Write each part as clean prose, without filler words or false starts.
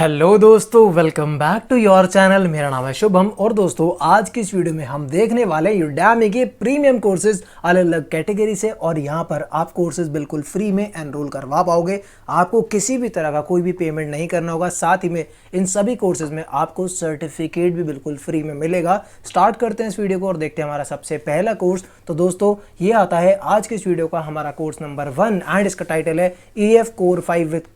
Hello दोस्तों, welcome back to your channel. मेरा नाम है शुभम और दोस्तों आज की इस वीडियो में हम देखने वाले हैं यूडेमी के प्रीमियम कोर्सेज अलग अलग कैटेगरी से। और यहाँ पर आप कोर्सेज बिल्कुल फ्री में एनरोल करवा पाओगे। आपको किसी भी तरह का कोई भी पेमेंट नहीं करना होगा। साथ ही में इन सभी कोर्सेज में आपको सर्टिफिकेट भी बिल्कुल फ्री में मिलेगा। स्टार्ट करते हैं इस वीडियो को और देखते हैं हमारा सबसे पहला कोर्स। तो दोस्तों ये आता है आज के इस वीडियो का हमारा कोर्स नंबर 1 एंड इसका टाइटल है EF Core 5 with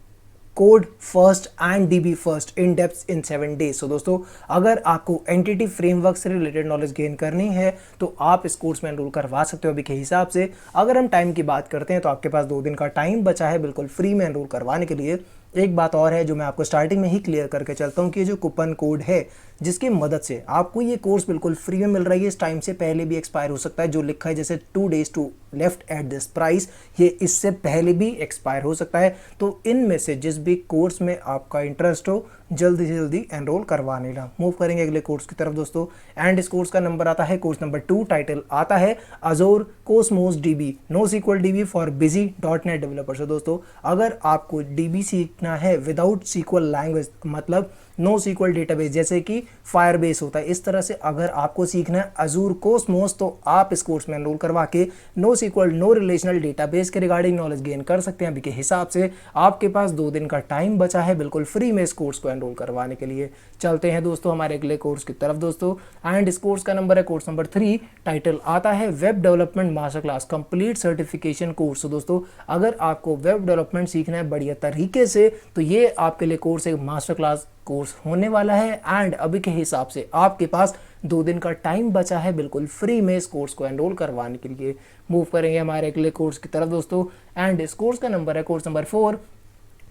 code first and DB first in depth in 7 days. So दोस्तों अगर आपको एंटिटी फ्रेमवर्क से रिलेटेड नॉलेज गेन करनी है तो आप इस कोर्स में एनरोल करवा सकते हो अभी के हिसाब से। अगर हम टाइम की बात करते हैं तो आपके पास 2 दिन का टाइम बचा है बिल्कुल फ्री में एनरोल करवाने के लिए। एक बात और है जो मैं आपको स्टार्टिंग में ही क्लियर करके चलता हूँ कि ये जो कूपन कोड है जिसकी मदद से आपको ये कोर्स बिल्कुल फ्री में मिल रहा है, इस टाइम से पहले भी एक्सपायर हो सकता है। जो लिखा है जैसे 2 days to left at this price, ये इससे पहले भी एक्सपायर हो सकता है। तो इनमें से जिस भी कोर्स में आपका इंटरेस्ट हो जल्दी से जल्दी एनरोल करवा लेना। मूव करेंगे अगले कोर्स की तरफ दोस्तों। एंड इस कोर्स का नंबर आता है कोर्स नंबर 2। टाइटल आता है Azure Cosmos DB NoSQL DB for busy .NET developers. तो दोस्तों अगर आपको DB सीखना है विदाउट SQL लैंग्वेज, मतलब NoSQL डेटाबेस जैसे कि फायरबेस होता है, इस तरह से अगर आपको सीखना है अजूर कोसमोस तो आप इस कोर्स में एनरोल करवा के NoSQL नो रिलेशनल डेटाबेस के रिगार्डिंग नॉलेज गेन कर सकते हैं। अभी के हिसाब से आपके पास 2 दिन का टाइम बचा है बिल्कुल फ्री में इस कोर्स को एनरोल करवाने के लिए। चलते हैं दोस्तों हमारे अगले कोर्स की तरफ दोस्तों। एंड इस कोर्स का नंबर है कोर्स नंबर 3। टाइटल आता है web development master class complete certification course. तो दोस्तों अगर आपको वेब डेवलपमेंट सीखना है बढ़िया तरीके से तो ये आपके लिए कोर्स एक मास्टर क्लास कोर्स होने वाला है। एंड अभी के हिसाब से आपके पास 2 दिन का टाइम बचा है बिल्कुल फ्री में इस कोर्स को एनरोल करवाने के लिए। मूव करेंगे हमारे अगले कोर्स की तरफ दोस्तों। एंड इस कोर्स का नंबर है कोर्स नंबर 4।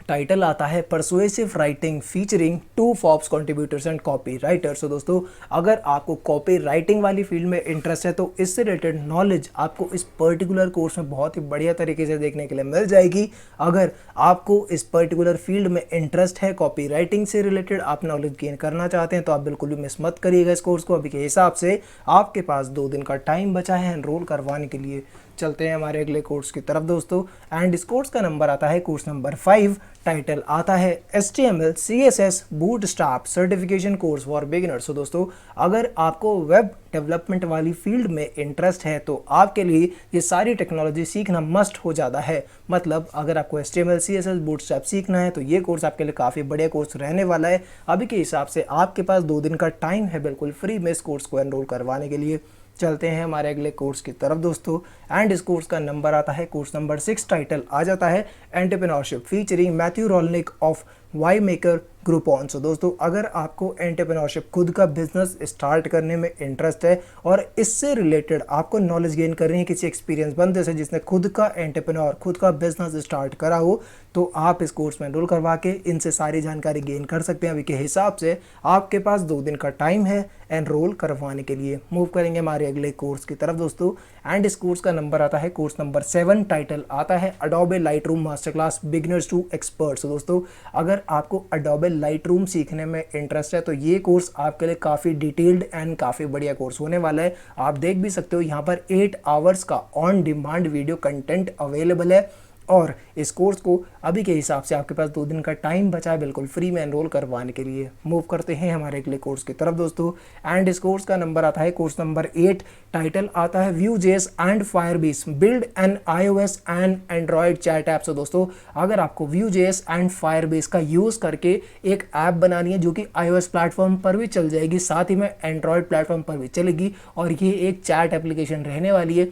टाइटल आता है persuasive writing featuring 2 FOPS contributors and copy writers. तो दोस्तों अगर आपको कॉपी राइटिंग वाली फील्ड में इंटरेस्ट है तो इससे रिलेटेड नॉलेज आपको इस पर्टिकुलर कोर्स में बहुत ही बढ़िया तरीके से देखने के लिए मिल जाएगी। अगर आपको इस पर्टिकुलर फील्ड में इंटरेस्ट है, कॉपी राइटिंग से रिलेटेड आप नॉलेज गेन करना चाहते हैं तो आप बिल्कुल भी मिस मत करिएगा इस कोर्स को। अभी के हिसाब से आपके पास 2 दिन का टाइम बचा है एनरोल करवाने के लिए। चलते हैं हमारे अगले कोर्स की तरफ दोस्तों। एंड इस कोर्स का नंबर आता है कोर्स नंबर 5। टाइटल आता है HTML CSS bootstrap certification course for beginners. तो दोस्तों अगर आपको वेब डेवलपमेंट वाली फील्ड में इंटरेस्ट है तो आपके लिए ये सारी टेक्नोलॉजी सीखना मस्ट हो जाता है। मतलब अगर आपको HTML CSS बूटस्ट्रैप सीखना है तो ये कोर्स आपके लिए काफ़ी बढ़िया कोर्स रहने वाला है। अभी के हिसाब से आपके पास 2 दिन का टाइम है बिल्कुल फ्री में इस कोर्स को एनरोल करवाने के लिए। चलते हैं हमारे अगले कोर्स की तरफ दोस्तों। एंड इस कोर्स का नंबर आता है कोर्स नंबर 6। टाइटल आ जाता है entrepreneurship featuring Matthew Rolnick of Y maker Groupon. So दोस्तों अगर आपको एंटरप्रेन्योरशिप खुद का बिजनेस स्टार्ट करने में इंटरेस्ट है और इससे रिलेटेड आपको नॉलेज गेन करनी है किसी एक्सपीरियंस बंदे से जिसने खुद का एंटरप्रेन्योर खुद का बिजनेस स्टार्ट करा हो, तो आप इस कोर्स में एनरोल करवा के इनसे सारी जानकारी गेन कर सकते हैं। अभी के हिसाब से आपके पास 2 दिन का टाइम है एनरोल करवाने के लिए। मूव करेंगे हमारे अगले कोर्स की तरफ दोस्तों। एंड इस कोर्स का नंबर आता है कोर्स नंबर 7। टाइटल आता है Adobe Lightroom master class beginners to experts. तो दोस्तों अगर आपको अडोबे लाइटरूम सीखने में इंटरेस्ट है तो ये कोर्स आपके लिए काफ़ी डिटेल्ड एंड काफ़ी बढ़िया कोर्स होने वाला है। आप देख भी सकते हो यहाँ पर 8 आवर्स का on demand video content available है। और इस कोर्स को अभी के हिसाब से आपके पास 2 दिन का टाइम बचा है बिल्कुल फ्री में एनरोल करवाने के लिए। मूव करते हैं हमारे अगले कोर्स की तरफ दोस्तों। एंड इस कोर्स का नंबर आता है कोर्स नंबर 8। टाइटल आता है Vue.js and Firebase build an iOS and Android chat app. तो दोस्तों अगर आपको Vue.js एंड फायरबेस का यूज़ करके एक ऐप बनानी है जो कि iOS प्लेटफॉर्म पर भी चल जाएगी, साथ ही में एंड्रॉयड प्लेटफॉर्म पर भी चलेगी और ये एक चैट एप्लीकेशन रहने वाली है,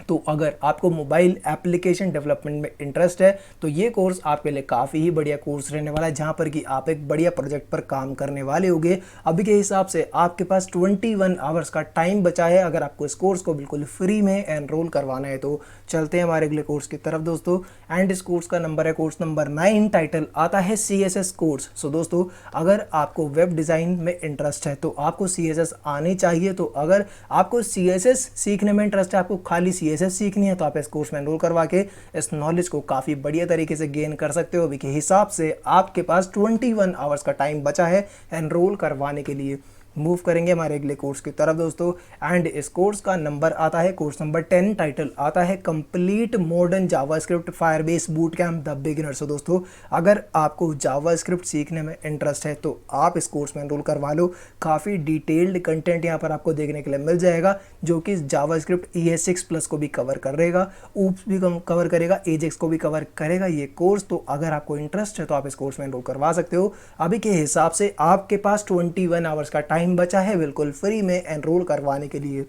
तो अगर आपको मोबाइल एप्लीकेशन डेवलपमेंट में इंटरेस्ट है तो ये कोर्स आपके लिए काफ़ी ही बढ़िया कोर्स रहने वाला है जहाँ पर कि आप एक बढ़िया प्रोजेक्ट पर काम करने वाले होंगे। अभी के हिसाब से आपके पास 21 आवर्स का टाइम बचा है अगर आपको इस कोर्स को बिल्कुल फ्री में एनरोल करवाना है तो। चलते हैं हमारे अगले कोर्स की तरफ दोस्तों। एंड इस कोर्स का नंबर है कोर्स नंबर 9। टाइटल आता है CSS कोर्स। सो दोस्तों अगर आपको वेब डिज़ाइन में इंटरेस्ट है तो आपको CSS आनी चाहिए। तो अगर आपको CSS सीखने में इंटरेस्ट है, आपको खाली CSS सीखनी है, तो आप इस कोर्स में एनरोल करवा के इस नॉलेज को काफ़ी बढ़िया तरीके से गेन कर सकते हो। अभी के हिसाब से आपके पास 21 आवर्स का टाइम बचा है एनरोल करवाने के लिए। मूव करेंगे हमारे अगले कोर्स की तरफ दोस्तों। एंड इस कोर्स का नंबर आता है कोर्स नंबर 10, टाइटल आता है complete modern JavaScript Firebase boot camp the beginner. So दोस्तों अगर आपको जावास्क्रिप्ट सीखने में इंटरेस्ट है तो आप इस कोर्स में एनरोल करवा लो। काफ़ी डिटेल्ड कंटेंट यहाँ पर आपको देखने के लिए मिल जाएगा जो कि जावास्क्रिप्ट ES6+ को भी कवर करेगा, ऊप्स भी कवर करेगा, एजेक्स को भी कवर करेगा ये कोर्स। तो अगर आपको इंटरेस्ट है तो आप इस कोर्स में एनरोल करवा सकते हो। अभी के हिसाब से आपके पास 21 आवर्स का टाइम बचा है बिल्कुल फ्री में एनरोल करवाने के लिए।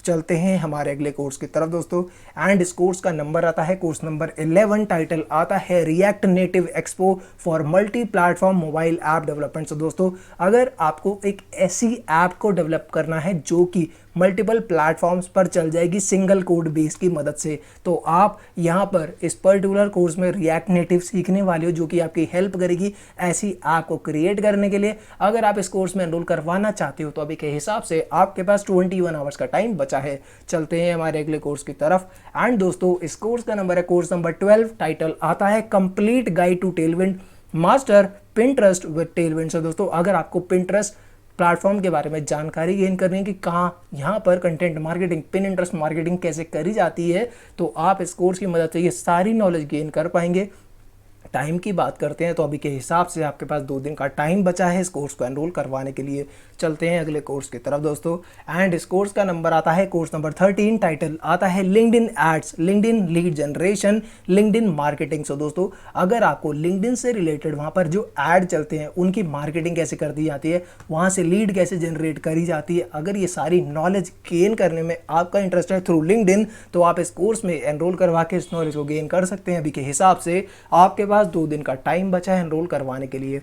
चलते हैं हमारे अगले कोर्स की तरफ दोस्तों। एंड इस कोर्स का नंबर आता है कोर्स नंबर 11, टाइटल आता है React Native Expo for multi platform mobile app development. So दोस्तों अगर आपको एक ऐसी ऐप को डेवलप करना है जो कि मल्टीपल प्लेटफॉर्म्स पर चल जाएगी सिंगल कोड बेस की मदद से, तो आप यहाँ पर इस पर्टिकुलर कोर्स में रिएक्ट नेटिव सीखने वाले हो जो कि आपकी हेल्प करेगी ऐसी ऐप को क्रिएट करने के लिए। अगर आप इस कोर्स में एनरोल करवाना चाहते हो तो अभी के हिसाब से आपके पास 21 आवर्स का टाइम बचा है। चलते हैं हमारे अगले कोर्स की तरफ। एंड दोस्तों इस कोर्स का नंबर है कोर्स नंबर 12, टाइटल आता है complete guide to Tailwind master Pinterest with Tailwind. So दोस्तों अगर आपको पिंटरेस्ट प्लेटफॉर्म के बारे में जानकारी गेन करनी है कि कहाँ यहाँ पर कंटेंट मार्केटिंग, पिनिंटरेस्ट मार्केटिंग कैसे करी जाती है, तो आप इस कोर्स की मदद से ये सारी नॉलेज गेन कर पाएंगे। टाइम की बात करते हैं तो अभी के हिसाब से आपके पास 2 दिन का टाइम बचा है इस कोर्स को एनरोल करवाने के लिए। चलते हैं अगले कोर्स की तरफ दोस्तों। एंड इस कोर्स का नंबर आता है कोर्स नंबर 13, टाइटल आता है LinkedIn ads, LinkedIn lead generation, LinkedIn marketing. So दोस्तों अगर आपको लिंक्डइन से रिलेटेड वहाँ पर जो ऐड चलते हैं उनकी मार्केटिंग कैसे कर दी जाती है, वहाँ से लीड कैसे जनरेट करी जाती है, अगर ये सारी नॉलेज गेन करने में आपका इंटरेस्ट है थ्रू लिंक्डइन, तो आप इस कोर्स में एनरोल करवा के इस नॉलेज को गेन कर सकते हैं। अभी के हिसाब से आपके पास 2 दिन का टाइम बचा है एनरोल करवाने के लिए।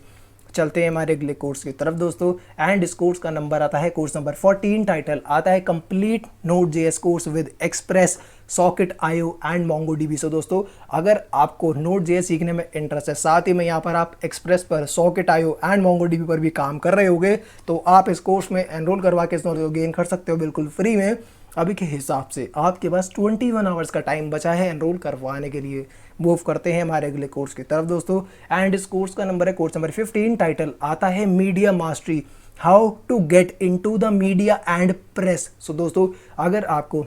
चलते हैं हमारे अगले कोर्स की तरफ दोस्तों। एंड इस कोर्स का नंबर आता है कोर्स नंबर 14, टाइटल आता है complete Node.js course with express socket IO and MongoDB। सो दोस्तों अगर आपको Node.js सीखने में इंटरेस्ट है, साथ ही में यहाँ पर आप एक्सप्रेस पर, सॉकेट IO एंड MongoDB पर भी काम कर रहे होगे, तो आप इस कोर्स में एनरोल करवा के इस नॉलेज को गेन कर सकते हो बिल्कुल फ्री में। अभी के हिसाब से आपके पास 21 आवर्स का टाइम बचा है एनरोल करवाने के लिए। मूव करते हैं हमारे अगले कोर्स की तरफ दोस्तों। एंड इस कोर्स का नंबर है कोर्स नंबर 15, टाइटल आता है media mastery, how to get into the media and press. So दोस्तों अगर आपको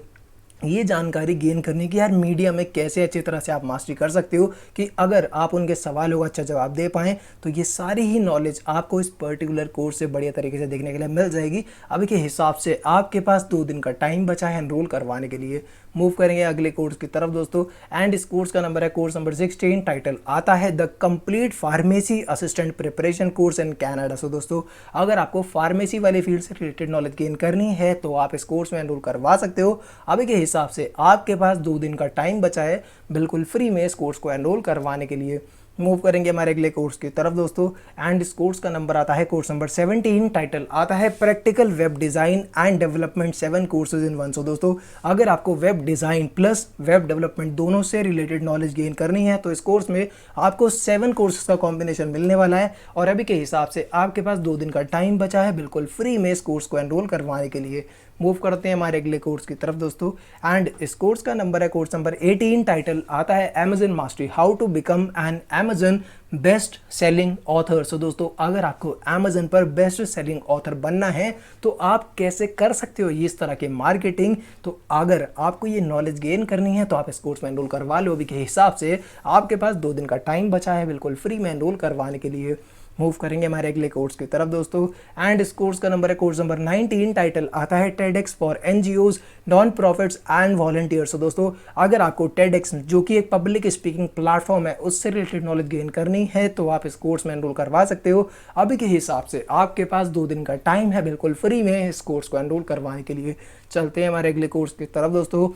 ये जानकारी गेन करनी कि यार मीडिया में कैसे अच्छी तरह से आप मास्टरी कर सकते हो, कि अगर आप उनके सवालों का अच्छा जवाब दे पाएँ, तो ये सारी ही नॉलेज आपको इस पर्टिकुलर कोर्स से बढ़िया तरीके से देखने के लिए मिल जाएगी। अभी के हिसाब से आपके पास 2 दिन का टाइम बचा है एनरोल करवाने के लिए। मूव करेंगे अगले कोर्स की तरफ दोस्तों। एंड इस कोर्स का नंबर है कोर्स नंबर 16, टाइटल आता है the complete pharmacy assistant preparation course in Canada. So दोस्तों अगर आपको फार्मेसी वाले फील्ड से रिलेटेड नॉलेज गेन करनी है तो आप इस कोर्स में एनरोल करवा सकते हो। अभी के हिसाब से आपके पास 2 दिन का टाइम बचा है बिल्कुल फ्री में इस कोर्स को एनरोल करवाने के लिए। मूव करेंगे हमारे अगले कोर्स की तरफ दोस्तों। एंड इस कोर्स का नंबर आता है कोर्स नंबर 17, टाइटल आता है practical web design and development 7 courses in 1। सो दोस्तों अगर आपको web design plus web development दोनों से रिलेटेड नॉलेज गेन करनी है तो इस कोर्स में आपको 7 कोर्सेज का कॉम्बिनेशन मिलने वाला है। और अभी के हिसाब से आपके पास 2 दिन का टाइम बचा है बिल्कुल फ्री में इस कोर्स को एनरोल करवाने के लिए। मूव करते हैं हमारे अगले कोर्स की तरफ दोस्तों। एंड इस कोर्स का नंबर है कोर्स नंबर 18, टाइटल आता है Amazon mastery, how to become an Amazon best selling author. So दोस्तों अगर आपको अमेजन पर बेस्ट सेलिंग ऑथर बनना है तो आप कैसे कर सकते हो ये इस तरह के मार्केटिंग, तो अगर आपको ये नॉलेज गेन करनी है तो आप इस कोर्स में एनरोल करवा लो। अभी के हिसाब से आपके पास 2 दिन का टाइम बचा है बिल्कुल फ्री में एनरोल करवाने के लिए। मूव करेंगे हमारे अगले कोर्स की तरफ दोस्तों। एंड इस कोर्स का नंबर है कोर्स नंबर 19, टाइटल आता है TEDx for NGOs, non profits and volunteers. दोस्तों अगर आपको TEDx जो कि एक पब्लिक स्पीकिंग प्लेटफॉर्म है उससे रिलेटेड नॉलेज गेन करनी है तो आप इस कोर्स में एनरोल करवा सकते हो। अभी के हिसाब से आपके पास 2 दिन का टाइम है बिल्कुल फ्री में इस कोर्स को एनरोल करवाने के लिए। चलते हैं हमारे अगले कोर्स की तरफ दोस्तों।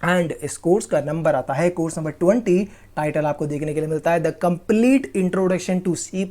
एंड इस कोर्स का नंबर आता है कोर्स नंबर 20, टाइटल आपको देखने के लिए मिलता है the complete introduction to C++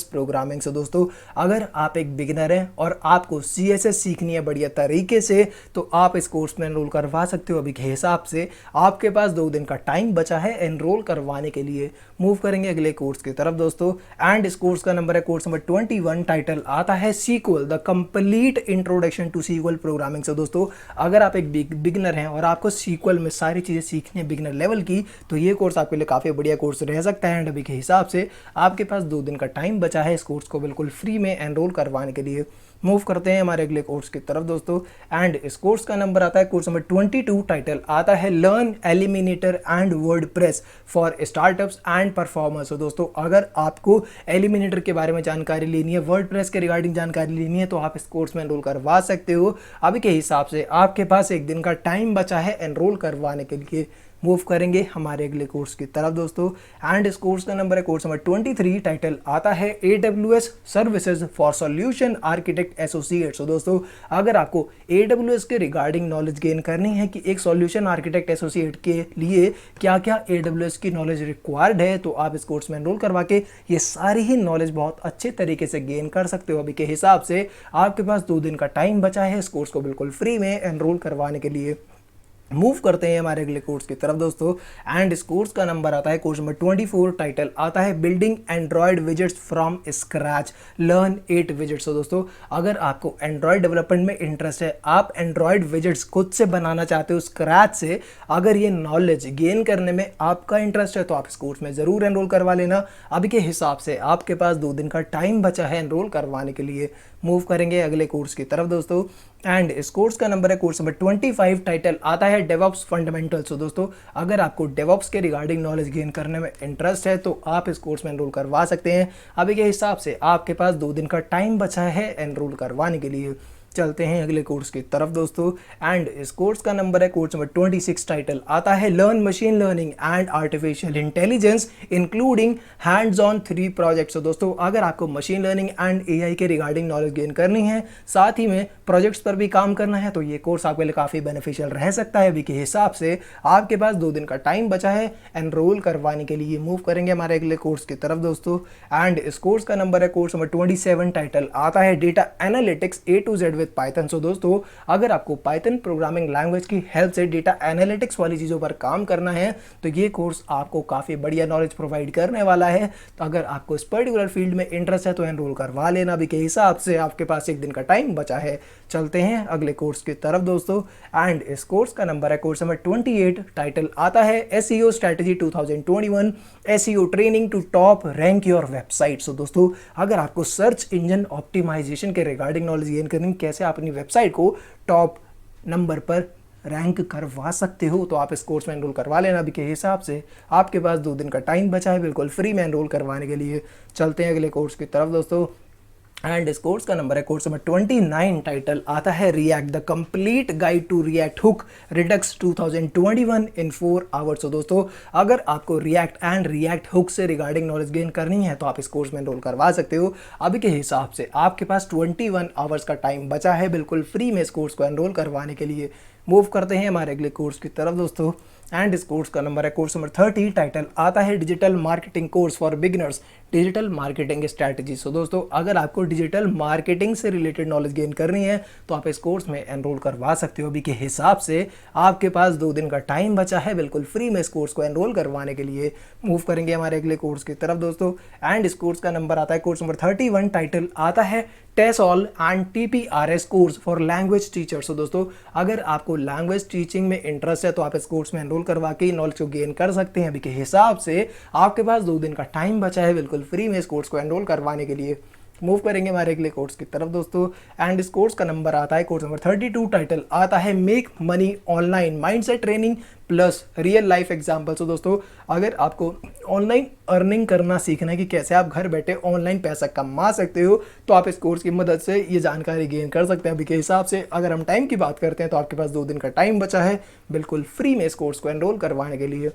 programming. So दोस्तों अगर आप एक बिगिनर हैं और आपको CSS सीखनी है बढ़िया तरीके से तो आप इस कोर्स में एनरोल करवा सकते हो। अभी के हिसाब से आपके पास 2 दिन का टाइम बचा है एनरोल करवाने के लिए। मूव करेंगे अगले कोर्स की तरफ दोस्तों। एंड इस कोर्स का नंबर है कोर्स नंबर 21, टाइटल आता है SQL the complete introduction to SQL programming. So दोस्तों अगर आप एक बिगिनर हैं और आपको SQL में सारी चीज़ें सीखनी है बिगिनर लेवल की, तो ये कोर्स आपके लिए काफ़ी बढ़िया कोर्स रह सकता है। एंड अभी के हिसाब से आपके पास 2 दिन का टाइम बचा है इस कोर्स को बिल्कुल फ्री में एनरोल करवाने के लिए। मूव करते हैं हमारे अगले कोर्स की तरफ दोस्तों। एंड इस कोर्स का नंबर आता है कोर्स नंबर 22, टाइटल आता है learn eliminator and WordPress for startups and performers. तो दोस्तों अगर आपको एलिमिनेटर के बारे में जानकारी लेनी है, वर्डप्रेस के रिगार्डिंग जानकारी लेनी है, तो आप इस कोर्स में एनरोल करवा सकते हो। अभी के हिसाब से आपके पास 1 दिन का टाइम बचा है एनरोल करवाने के लिए। मूव करेंगे हमारे अगले कोर्स की तरफ दोस्तों। एंड इस कोर्स का नंबर है कोर्स नंबर 23, टाइटल आता है AWS services for solution architect associate. तो दोस्तों अगर आपको AWS के रिगार्डिंग नॉलेज गेन करनी है कि एक सॉल्यूशन आर्किटेक्ट एसोसिएट के लिए क्या क्या AWS की नॉलेज रिक्वायर्ड है, तो आप इस कोर्स में एनरोल करवा के ये सारी ही नॉलेज बहुत अच्छे तरीके से गेन कर सकते हो। अभी के हिसाब से आपके पास 2 दिन का टाइम बचा है इस कोर्स को बिल्कुल फ्री में एनरोल करवाने के लिए। मूव करते हैं हमारे अगले कोर्स की तरफ दोस्तों। एंड इस कोर्स का नंबर आता है कोर्स नंबर 24, टाइटल आता है building Android widgets from scratch, learn 8 widgets. तो दोस्तों अगर आपको एंड्रॉयड डेवलपमेंट में इंटरेस्ट है, आप एंड्रॉयड विजेट्स खुद से बनाना चाहते हो स्क्रैच से, अगर ये नॉलेज गेन करने में आपका इंटरेस्ट है तो आप इस कोर्स में ज़रूर एनरोल करवा लेना। अभी के हिसाब से आपके पास 2 दिन का टाइम बचा है एनरोल करवाने के लिए। मूव करेंगे अगले कोर्स की तरफ दोस्तों। एंड इस कोर्स का नंबर है कोर्स नंबर 25, टाइटल आता है डेवऑप्स फंडामेंटल्स। तो दोस्तों अगर आपको डेवऑप्स के रिगार्डिंग नॉलेज गेन करने में इंटरेस्ट है तो आप इस कोर्स में एनरोल करवा सकते हैं। अभी के हिसाब से आपके पास 2 दिन का टाइम बचा है एनरोल करवाने के लिए। चलते हैं अगले कोर्स की तरफ दोस्तों। एंड इस कोर्स का नंबर है कोर्स नंबर 26, टाइटल आता है learn machine learning and artificial intelligence including hands on 3 projects. तो दोस्तों अगर आपको मशीन लर्निंग एंड AI के रिगार्डिंग नॉलेज गेन करनी है, साथ ही में प्रोजेक्ट्स पर भी काम करना है, तो ये कोर्स आपके लिए काफ़ी बेनिफिशियल रह सकता है। अभी के हिसाब से आपके पास 2 दिन का टाइम बचा है एनरोल करवाने के लिए। मूव करेंगे हमारे अगले कोर्स की तरफ दोस्तों। एंड इस कोर्स का नंबर है कोर्स नंबर 27, टाइटल आता है data analytics A to Z with Python. So दोस्तों अगर आपको पाइथन प्रोग्रामिंग लैंग्वेज की हेल्प से डेटा एनालिटिक्स वाली चीज़ों पर काम करना है तो ये कोर्स आपको काफ़ी बढ़िया नॉलेज प्रोवाइड करने वाला है। तो अगर आपको इस पर्टिकुलर फील्ड में इंटरेस्ट है तो एनरोल करवा लेना। अभी के हिसाब से आपके पास 1 दिन का टाइम बचा है। चलते हैं अगले कोर्स की तरफ दोस्तों। एंड इस कोर्स का नंबर है कोर्स नंबर 28, टाइटल आता है SEO strategy 2021, SEO training to top rank your website. So दोस्तों अगर आपको सर्च इंजन ऑप्टिमाइजेशन के रिगार्डिंग नॉलेज गेन करनी, कैसे आप अपनी वेबसाइट को टॉप नंबर पर रैंक करवा सकते हो, तो आप इस कोर्स में एनरोल करवा लेना। अभी के हिसाब से आपके पास 2 दिन का टाइम बचा है बिल्कुल फ्री में एनरोल करवाने के लिए। चलते हैं अगले कोर्स की तरफ दोस्तों। एंड इस कोर्स का नंबर है कोर्स नंबर 29, टाइटल आता है React the complete guide to React hook Redux 2021 in 4 hours. तो दोस्तों अगर आपको रिएक्ट एंड रिएक्ट हुक से रिगार्डिंग नॉलेज गेन करनी है तो आप इस कोर्स में एनरोल करवा सकते हो। अभी के हिसाब से आपके पास 21 आवर्स का टाइम बचा है बिल्कुल फ्री में इस कोर्स को एनरोल करवाने के लिए। मूव करते हैं हमारे अगले कोर्स की तरफ दोस्तों। एंड इस कोर्स का नंबर है कोर्स नंबर 30, टाइटल आता है digital marketing course for beginners, digital marketing strategy. So दोस्तों अगर आपको डिजिटल मार्केटिंग से रिलेटेड नॉलेज गेन करनी है तो आप इस कोर्स में एनरोल करवा सकते हो। अभी के हिसाब से आपके पास 2 दिन का टाइम बचा है बिल्कुल फ्री में इस कोर्स को एनरोल करवाने के लिए। मूव करेंगे हमारे अगले कोर्स की तरफ दोस्तों। एंड इस कोर्स का नंबर आता है कोर्स नंबर 31, टाइटल आता है TESOL and TPRS course for language teachers. तो दोस्तों अगर आपको लैंग्वेज टीचिंग में इंटरेस्ट है तो आप इस कोर्स में एनरोल करवा के नॉलेज को गेन कर सकते हैं। अभी के हिसाब से आपके पास 2 दिन का टाइम बचा है बिल्कुल फ्री में इस कोर्स को एनरोल करवाने के लिए। मूव करेंगे हमारे अगले कोर्स की तरफ दोस्तों। एंड इस कोर्स का नंबर आता है कोर्स नंबर 32, टाइटल आता है make money online mindset training plus real life example. तो दोस्तों अगर आपको ऑनलाइन अर्निंग करना सीखना है कि कैसे आप घर बैठे ऑनलाइन पैसा कमा सकते हो तो आप इस कोर्स की मदद से ये जानकारी गेन कर सकते हैं। अभी के हिसाब से अगर हम टाइम की बात करते हैं तो आपके पास 2 दिन का टाइम बचा है बिल्कुल फ्री में इस कोर्स को एनरोल करवाने के लिए।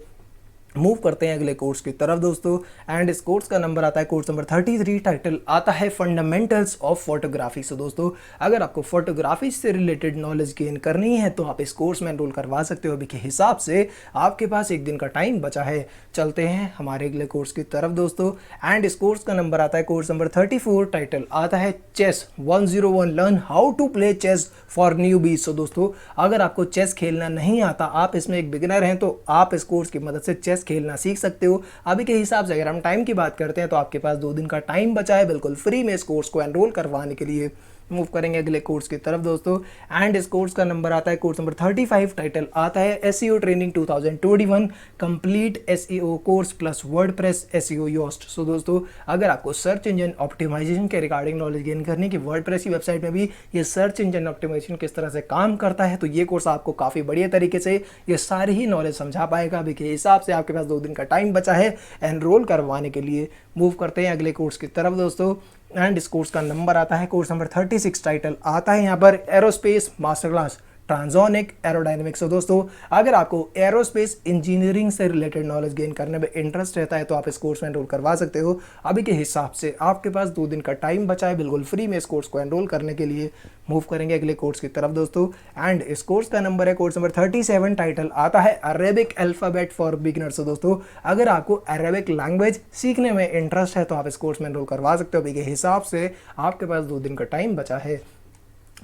मूव करते हैं अगले कोर्स की तरफ दोस्तों। एंड इस कोर्स का नंबर आता है कोर्स नंबर 33, टाइटल आता है फंडामेंटल्स ऑफ फोटोग्राफी। सो दोस्तों अगर आपको फोटोग्राफी से रिलेटेड नॉलेज गेन करनी है तो आप इस कोर्स में एनरोल करवा सकते हो। अभी के हिसाब से आपके पास 1 दिन का टाइम बचा है। चलते हैं हमारे अगले कोर्स की तरफ दोस्तों। एंड इस कोर्स का नंबर आता है कोर्स नंबर 34, टाइटल आता है chess 101 learn how to play chess for newbies. So दोस्तों अगर आपको चेस खेलना नहीं आता, आप इसमें एक बिगिनर हैं, तो आप इस कोर्स की मदद से चेस खेलना सीख सकते हो। अभी के हिसाब से अगर हम टाइम की बात करते हैं तो आपके पास 2 दिन का टाइम बचा है बिल्कुल फ्री में इस कोर्स को एनरोल करवाने के लिए। मूव करेंगे अगले कोर्स की तरफ दोस्तों। एंड इस कोर्स का नंबर आता है कोर्स नंबर 35, टाइटल आता है SEO training 2021 complete SEO course plus WordPress SEO Yoast. So दोस्तों अगर आपको सर्च इंजन ऑप्टिमाइजेशन के रिगार्डिंग नॉलेज गेन करनी कि वर्डप्रेस की वेबसाइट में भी ये सर्च इंजन ऑप्टिमाइजेशन किस तरह से काम करता है, तो ये कोर्स आपको काफ़ी बढ़िया तरीके से ये सारी ही नॉलेज समझा पाएगा। अभी के हिसाब से आपके पास 2 दिन का टाइम बचा है एनरोल करवाने के लिए। मूव करते हैं अगले कोर्स की तरफ दोस्तों। एंड इस कोर्स का नंबर आता है कोर्स नंबर 36, टाइटल आता है यहाँ पर aerospace master class transonic aerodynamics. तो दोस्तों अगर आपको एरोस्पेस इंजीनियरिंग से रिलेटेड नॉलेज गेन करने में इंटरेस्ट रहता है तो आप इस कोर्स में एनरोल करवा सकते हो। अभी के हिसाब से आपके पास 2 दिन का टाइम बचा है बिल्कुल फ्री में इस कोर्स को एनरोल करने के लिए। मूव करेंगे अगले कोर्स की तरफ दोस्तों। एंड इस कोर्स का नंबर है कोर्स नंबर 37, टाइटल आता है अरेबिक अल्फाबेट फॉर बिगिनर्स। दोस्तों अगर आपको अरेबिक लैंग्वेज सीखने में इंटरेस्ट है तो आप इस कोर्स में एनरोल करवा सकते हो। अभी के हिसाब से आपके पास 2 दिन का टाइम बचा है।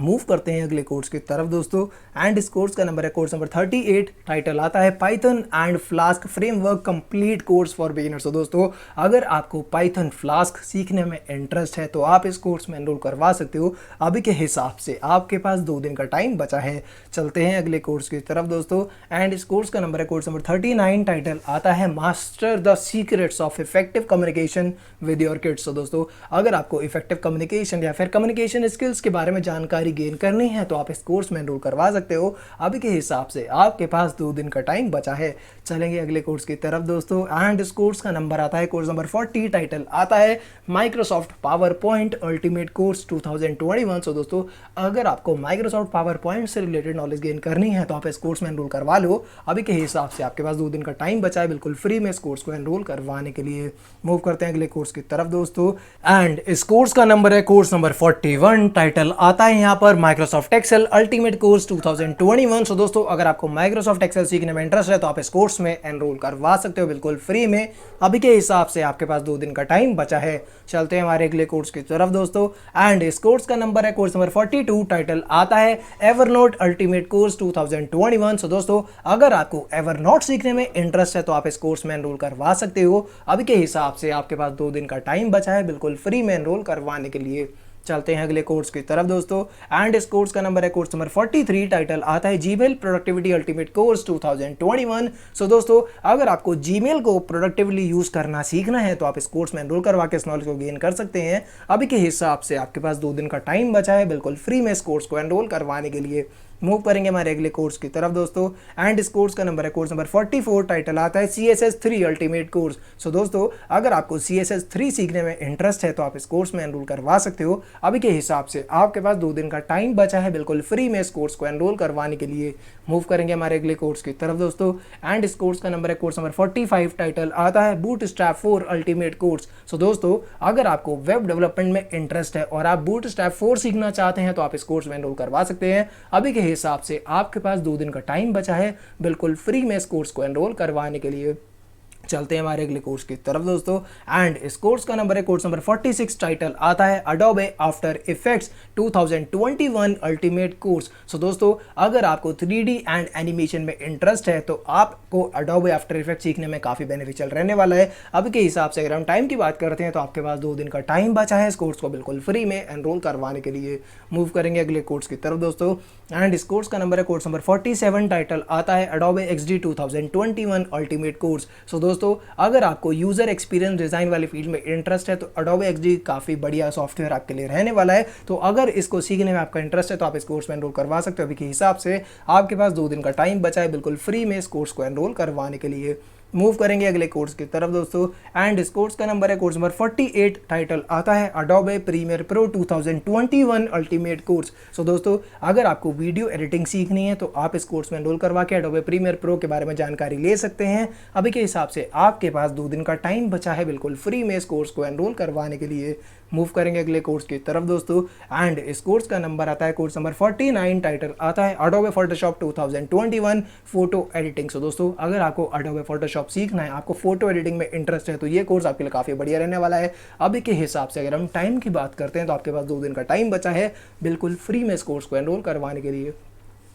मूव करते हैं अगले कोर्स की तरफ दोस्तों। एंड इस कोर्स का नंबर है कोर्स नंबर 38, टाइटल आता है Python and flask framework complete course for beginners. तो दोस्तों अगर आपको पाइथन फ्लास्क सीखने में इंटरेस्ट है तो आप इस कोर्स में एनरोल करवा सकते हो। अभी के हिसाब से आपके पास 2 दिन का टाइम बचा है। चलते हैं अगले कोर्स की तरफ दोस्तों। एंड इस कोर्स का नंबर है कोर्स नंबर 39, टाइटल आता है master the secrets of effective communication with your kids. तो दोस्तों अगर आपको इफेक्टिव कम्युनिकेशन या फिर कम्युनिकेशन स्किल्स के बारे में जानकारी गेन करनी है तो आप इस कोर्स में एनरोल करवा सकते हो। अभी के हिसाब से आपके पास 2 दिन का टाइम बचा है। चलेंगे अगले कोर्स की तरफ दोस्तों। एंड इस कोर्स का नंबर आता है कोर्स नंबर 40, टाइटल आता है Microsoft power point ultimate course 2021। सो दोस्तों अगर आपको माइक्रोसॉफ्ट पावर पॉइंट से रिलेटेड नॉलेज गेन करनी है तो आप इस कोर्स में एनरोल करवा लो। अभी के हिसाब से आपके पास 2 दिन का टाइम बचा है बिल्कुल फ्री में इस कोर्स को एनरोल करवाने के लिए। मूव करते हैं अगले कोर्स की तरफ दोस्तों। एंड इस कोर्स का नंबर है कोर्स नंबर 41, टाइटल आता है यहाँ पर माइक्रोसॉफ्ट एक्सेल अल्टीमेट कोर्स 2021। सो दोस्तों अगर आपको माइक्रोसॉफ्ट एक्सेल सीखने में इंटरेस्ट है तो आप इस कोर्स में एनरोल करवा सकते हो बिल्कुल फ्री में। अभी के हिसाब से आपके पास 2 दिन का टाइम बचा है। चलते हैं हमारे अगले कोर्स की तरफ दोस्तों। एंड इस कोर्स का नंबर है कोर्स नंबर 42, टाइटल आता है एवरनोट अल्टीमेट कोर्स 2021। सो दोस्तों अगर आपको एवरनोट सीखने में इंटरेस्ट है तो आप इस कोर्स में एनरोल करवा सकते हो। अभी के हिसाब से आपके पास 2 दिन का टाइम बचा है बिल्कुल फ्री में एनरोल करवाने के लिए। चलते हैं अगले कोर्स की तरफ दोस्तों। एंड इस कोर्स का नंबर है कोर्स नंबर 43, टाइटल आता है जीमेल प्रोडक्टिविटी अल्टीमेट कोर्स 2021। सो दोस्तों अगर आपको जीमेल को प्रोडक्टिवली यूज करना सीखना है तो आप इस कोर्स में एनरोल करवा के इस नॉलेज को गेन कर सकते हैं। अभी के हिसाब से आपके पास 2 दिन का टाइम बचा है बिल्कुल फ्री में इस कोर्स को एनरोल करवाने के लिए। मूव करेंगे हमारे अगले कोर्स की तरफ दोस्तों। एंड इस कोर्स का नंबर है कोर्स नंबर 44, टाइटल आता है CSS3 अल्टीमेट कोर्स। सो दोस्तों अगर आपको CSS3 सीखने में इंटरेस्ट है तो आप इस कोर्स में एनरोल करवा सकते हो। अभी के हिसाब से आपके पास 2 दिन का टाइम बचा है बिल्कुल फ्री में इस कोर्स को एनरोल करवाने के लिए। मूव करेंगे हमारे अगले कोर्स की तरफ दोस्तों। एंड इस कोर्स का नंबर है कोर्स नंबर 45, टाइटल आता है बूटस्ट्रैप 4 अल्टीमेट कोर्स। सो दोस्तों अगर आपको वेब डेवलपमेंट में इंटरेस्ट है और आप बूटस्ट्रैप 4 सीखना चाहते हैं तो आप इस कोर्स में एनरोल करवा सकते हैं। अभी के हिसाब से आपके पास 2 दिन का टाइम बचा है बिल्कुल फ्री में इस कोर्स को एनरोल करवाने के लिए। चलते हैं हमारे अगले कोर्स की तरफ दोस्तों। एंड इस कोर्स का नंबर है कोर्स नंबर 46, टाइटल आता है Adobe After Effects 2021 ultimate course. So दोस्तों अगर आपको 3D एंड एनिमेशन में इंटरेस्ट है तो आपको अडोबे आफ्टर इफेक्ट्स सीखने में काफ़ी बेनिफिशियल रहने वाला है। अभी के हिसाब से अगर हम टाइम की बात करते हैं तो आपके पास 2 दिन का टाइम बचा है इस कोर्स को बिल्कुल फ्री में एनरोल करवाने के लिए। मूव करेंगे अगले कोर्स की तरफ दोस्तों। एंड इस कोर्स का नंबर है कोर्स नंबर 47, टाइटल आता है Adobe XD 2021 ultimate course. So दोस्तों अगर आपको यूजर एक्सपीरियंस डिजाइन वाले फील्ड में इंटरेस्ट है तो अडोबे XD काफ़ी बढ़िया सॉफ्टवेयर आपके लिए रहने वाला है। तो अगर इसको सीखने में आपका इंटरेस्ट है तो आप इस कोर्स में एनरोल करवा सकते हो। अभी के हिसाब से आपके पास 2 दिन का टाइम बचा है बिल्कुल फ्री में इस कोर्स को एनरोल करवाने के लिए। मूव करेंगे अगले कोर्स की तरफ दोस्तों। एंड इस कोर्स का नंबर है कोर्स नंबर 48, टाइटल आता है Adobe Premiere Pro 2021 ultimate course. So दोस्तों अगर आपको वीडियो एडिटिंग सीखनी है तो आप इस कोर्स में एनरोल करवा के अडोबे प्रीमियर प्रो के बारे में जानकारी ले सकते हैं। अभी के हिसाब से आपके पास 2 दिन का टाइम बचा है बिल्कुल फ्री में इस कोर्स को एनरोल करवाने के लिए। मूव करेंगे अगले कोर्स की तरफ दोस्तों। एंड इस कोर्स का नंबर आता है कोर्स नंबर 49, टाइटल आता है अडोबे फोटोशॉप 2021 फोटो एडिटिंग। सो दोस्तों अगर आपको अडोबे फोटोशॉप सीखना है, आपको फोटो एडिटिंग में इंटरेस्ट है तो ये कोर्स आपके लिए काफ़ी बढ़िया रहने वाला है। अभी के हिसाब से अगर हम टाइम की बात करते हैं तो आपके पास 2 दिन का टाइम बचा है बिल्कुल फ्री में इस कोर्स को एनरोल करवाने के लिए।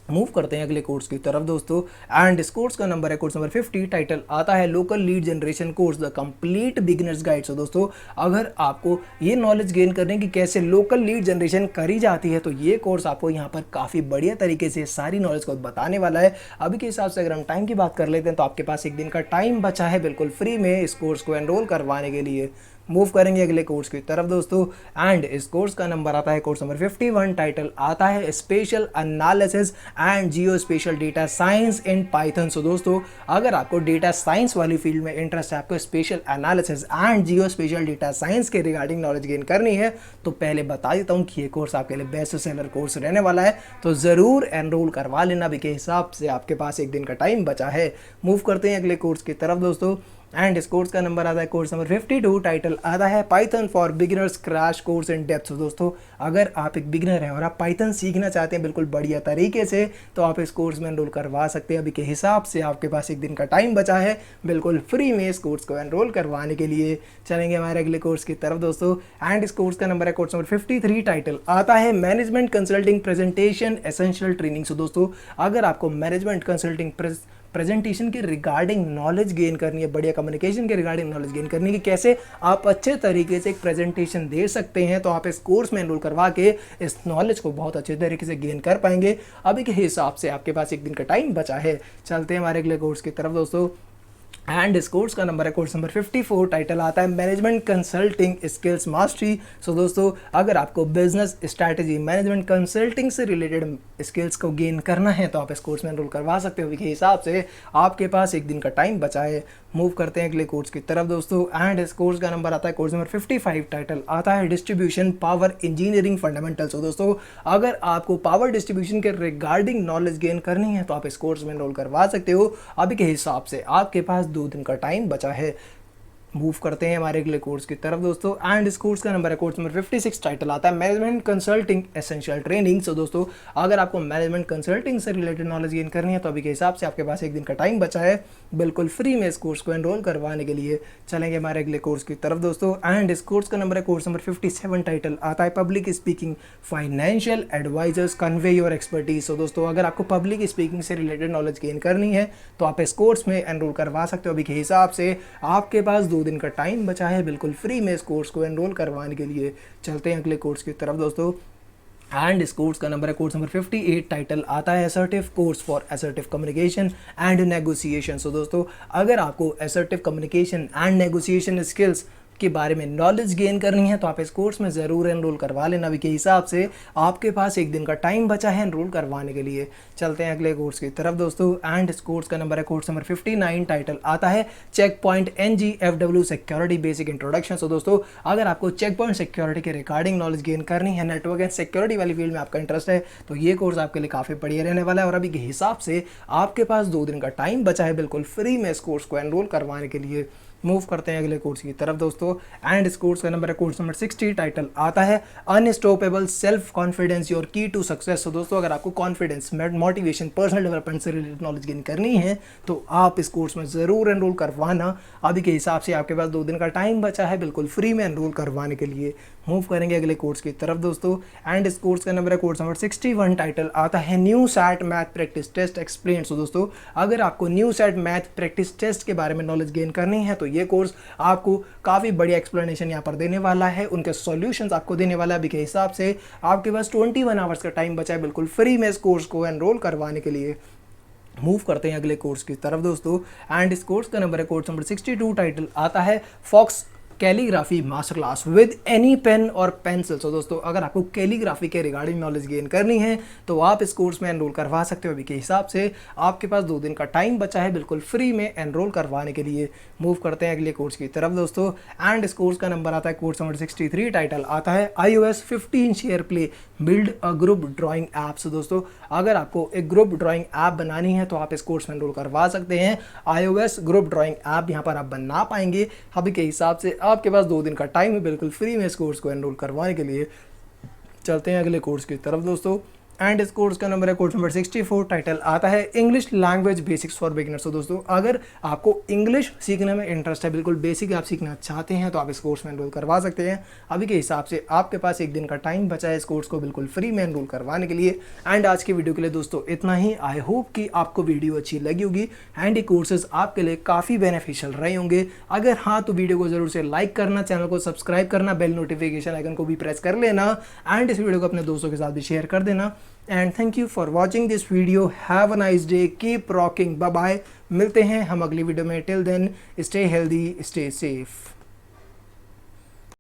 मूव करते हैं अगले कोर्स की तरफ दोस्तों। एंड इस कोर्स का नंबर है कोर्स नंबर 50। टाइटल आता है local lead generation course the complete beginners guide. So दोस्तों अगर आपको ये नॉलेज गेन करने की कैसे लोकल लीड जनरेशन करी जाती है तो ये कोर्स आपको यहाँ पर काफ़ी बढ़िया तरीके से सारी नॉलेज को बताने वाला है। अभी के हिसाब से अगर हम टाइम की बात कर लेते हैं तो आपके पास एक दिन का टाइम बचा है बिल्कुल फ्री में इस कोर्स को एनरोल करवाने के लिए। मूव करेंगे अगले कोर्स की तरफ दोस्तों। एंड इस कोर्स का नंबर आता है कोर्स नंबर 51। टाइटल आता है spatial analysis and geo spatial data science in Python. So दोस्तों अगर आपको डेटा साइंस वाली फील्ड में इंटरेस्ट है, आपको spatial analysis and geo spatial data science के रिगार्डिंग नॉलेज गेन करनी है तो पहले बता देता हूँ कि ये कोर्स आपके लिए बेस्ट सेलर कोर्स रहने वाला है, तो ज़रूर एनरोल करवा लेना। अभी के हिसाब से आपके पास एक दिन का टाइम बचा है। मूव करते हैं अगले कोर्स की तरफ दोस्तों। एंड इस कोर्स का नंबर आता है कोर्स नंबर 52। टाइटल आता है Python for beginners crash course in depth. दोस्तों अगर आप एक बिगिनर हैं और आप पाइथन सीखना चाहते हैं बिल्कुल बढ़िया तरीके से तो आप इस कोर्स में एनरोल करवा सकते हैं। अभी के हिसाब से आपके पास एक दिन का टाइम बचा है बिल्कुल फ्री में इस कोर्स को एनरोल करवाने के लिए। चलेंगे हमारे अगले कोर्स की तरफ दोस्तों। एंड इस कोर्स का नंबर है कोर्स नंबर 53। टाइटल आता है management consulting presentation essential training. So दोस्तों अगर आपको मैनेजमेंट कंसल्टिंग प्रेजेंटेशन के रिगार्डिंग नॉलेज गेन करनी है, बढ़िया कम्युनिकेशन के रिगार्डिंग नॉलेज गेन करनी है कि कैसे आप अच्छे तरीके से एक प्रेजेंटेशन दे सकते हैं, तो आप इस कोर्स में एनरोल करवा के इस नॉलेज को बहुत अच्छे तरीके से गेन कर पाएंगे। अभी के हिसाब से आपके पास एक दिन का टाइम बचा है। चलते हैं हमारे अगले कोर्स की तरफ दोस्तों। एंड इस कोर्स का नंबर है कोर्स नंबर 54। टाइटल आता है मैनेजमेंट कंसल्टिंग स्किल्स मास्टरी। सो दोस्तों अगर आपको बिजनेस स्ट्रैटेजी मैनेजमेंट कंसल्टिंग से रिलेटेड स्किल्स को गेन करना है तो आप इस कोर्स में एनरोल करवा सकते हो। के हिसाब से आपके पास एक दिन का टाइम बचा है। मूव करते हैं अगले कोर्स की तरफ दोस्तों। एंड इस कोर्स का नंबर आता है कोर्स नंबर 55। टाइटल आता है डिस्ट्रीब्यूशन पावर इंजीनियरिंग फंडामेंटल्स। तो दोस्तों अगर आपको पावर डिस्ट्रीब्यूशन के रिगार्डिंग नॉलेज गेन करनी है तो आप इस कोर्स में एनरोल करवा सकते हो। अभी के हिसाब से आपके पास 2 दिन का टाइम बचा है। मूव करते हैं हमारे अगले कोर्स की तरफ दोस्तों। एंड इस कोर्स का नंबर है कोर्स नंबर 56। टाइटल आता है management consulting essential training. So दोस्तों अगर आपको मैनेजमेंट कंसल्टिंग से रिलेटेड नॉलेज गेन करनी है तो अभी के हिसाब से आपके पास एक दिन का टाइम बचा है बिल्कुल फ्री में इस कोर्स को एनरोल करवाने के लिए। चलेंगे हमारे अगले कोर्स की तरफ दोस्तों। एंड इस कोर्स का नंबर है कोर्स नंबर 57। टाइटल आता है public speaking financial advisors convey your expertise. So दोस्तों अगर आपको पब्लिक स्पीकिंग से रिलेटेड नॉलेज गेन करनी है तो आप इस कोर्स में एनरोल करवा सकते हो। अभी के हिसाब से आपके पास 2 दिन का टाइम बचा है बिल्कुल फ्री में इस कोर्स को एनरोल करवाने के लिए। चलते हैं अगले कोर्स की तरफ दोस्तों। एंड इस कोर्स का नंबर है कोर्स नंबर 58। टाइटल आता है assertive course for assertive communication and negotiation. So दोस्तों अगर आपको assertive communication and negotiation skills के बारे में नॉलेज गेन करनी है तो आप इस कोर्स में ज़रूर एनरोल करवा लेना। अभी के हिसाब से आपके पास एक दिन का टाइम बचा है एनरोल करवाने के लिए। चलते हैं अगले कोर्स की तरफ दोस्तों। एंड इस कोर्स का नंबर है कोर्स नंबर 59। टाइटल आता है Check Point NGFW security basic introduction. So दोस्तों अगर आपको चेक पॉइंट सिक्योरिटी के रिगार्डिंग नॉलेज गेन करनी है, नेटवर्क एंड सिक्योरिटी वाली फील्ड में आपका इंटरेस्ट है तो ये कोर्स आपके लिए काफ़ी बढ़िया रहने वाला है। और अभी के हिसाब से आपके पास 2 दिन का टाइम बचा है बिल्कुल फ्री में इस कोर्स को एनरोल करवाने के लिए। मूव करते हैं अगले कोर्स की तरफ दोस्तों। एंड इस कोर्स का नंबर है कोर्स नंबर 60। टाइटल आता है अनस्टॉपेबल सेल्फ कॉन्फिडेंस योर की टू सक्सेस। तो दोस्तों अगर आपको कॉन्फिडेंस मोटिवेशन पर्सनल डेवलपमेंट से रिलेटेड नॉलेज गेन करनी है तो आप इस कोर्स में ज़रूर एनरोल करवाना। अभी के हिसाब से आपके पास 2 दिन का टाइम बचा है बिल्कुल फ्री में एनरोल करवाने के लिए। मूव करेंगे अगले कोर्स की तरफ दोस्तों। एंड इस कोर्स का नंबर है कोर्स नंबर 61। टाइटल आता है new SAT math practice test explain. So दोस्तों अगर आपको new SAT math practice test के बारे में नॉलेज गेन करनी है तो ये कोर्स आपको काफ़ी बढ़िया एक्सप्लेनेशन यहाँ पर देने वाला है, उनके सॉल्यूशंस आपको देने वाला है। अभी के हिसाब से आपके पास 21 आवर्स का टाइम बचा है बिल्कुल फ्री में इस कोर्स को एनरोल करवाने के लिए। मूव करते हैं अगले कोर्स की तरफ दोस्तों। एंड इस कोर्स का नंबर है कोर्स नंबर 62। टाइटल आता है faux calligraphy master class with any pen और पेंसिल। सो दोस्तों अगर आपको कैलीग्राफी के रिगार्डिंग नॉलेज गेन करनी है तो आप इस कोर्स में एनरोल करवा सकते हो। अभी के हिसाब से आपके पास 2 दिन का टाइम बचा है बिल्कुल फ्री में एनरोल करवाने के लिए। मूव करते हैं अगले कोर्स की तरफ दोस्तों। एंड इस कोर्स का नंबर आता है कोर्स नंबर 63। टाइटल आता है iOS 15 SharePlay build a group drawing app. So दोस्तों अगर आपको एक ग्रुप ड्राइंग ऐप बनानी है तो आप इस कोर्स में एनरोल करवा सकते हैं। iOS ग्रुप ड्राइंग ऐप यहाँ पर आप बना पाएंगे। अभी के हिसाब से आपके पास 2 दिन का टाइम है बिल्कुल फ्री में इस कोर्स को एनरोल करवाने के लिए। चलते हैं अगले कोर्स की तरफ दोस्तों। एंड इस कोर्स का नंबर है कोर्स नंबर 64। टाइटल आता है English language basics for beginners. तो दोस्तों अगर आपको इंग्लिश सीखने में इंटरेस्ट है, बिल्कुल बेसिक आप सीखना चाहते हैं, तो आप इस कोर्स में एनरोल करवा सकते हैं। अभी के हिसाब से आपके पास एक दिन का टाइम बचा है इस कोर्स को बिल्कुल फ्री में एनरोल करवाने के लिए। एंड आज की वीडियो के लिए दोस्तों इतना ही। आई होप कि आपको वीडियो अच्छी लगी होगी एंड ये कोर्सेज आपके लिए काफ़ी बेनिफिशियल रहे होंगे। अगर हाँ तो वीडियो को जरूर से लाइक करना, चैनल को सब्सक्राइब करना, बेल नोटिफिकेशन आइकन को भी प्रेस कर लेना एंड इस वीडियो को अपने दोस्तों के साथ भी शेयर कर देना। And thank you for watching this video. Have a nice day, keep rocking, bye bye. मिलते हैं हम अगली वीडियो में। Till then stay healthy, stay safe.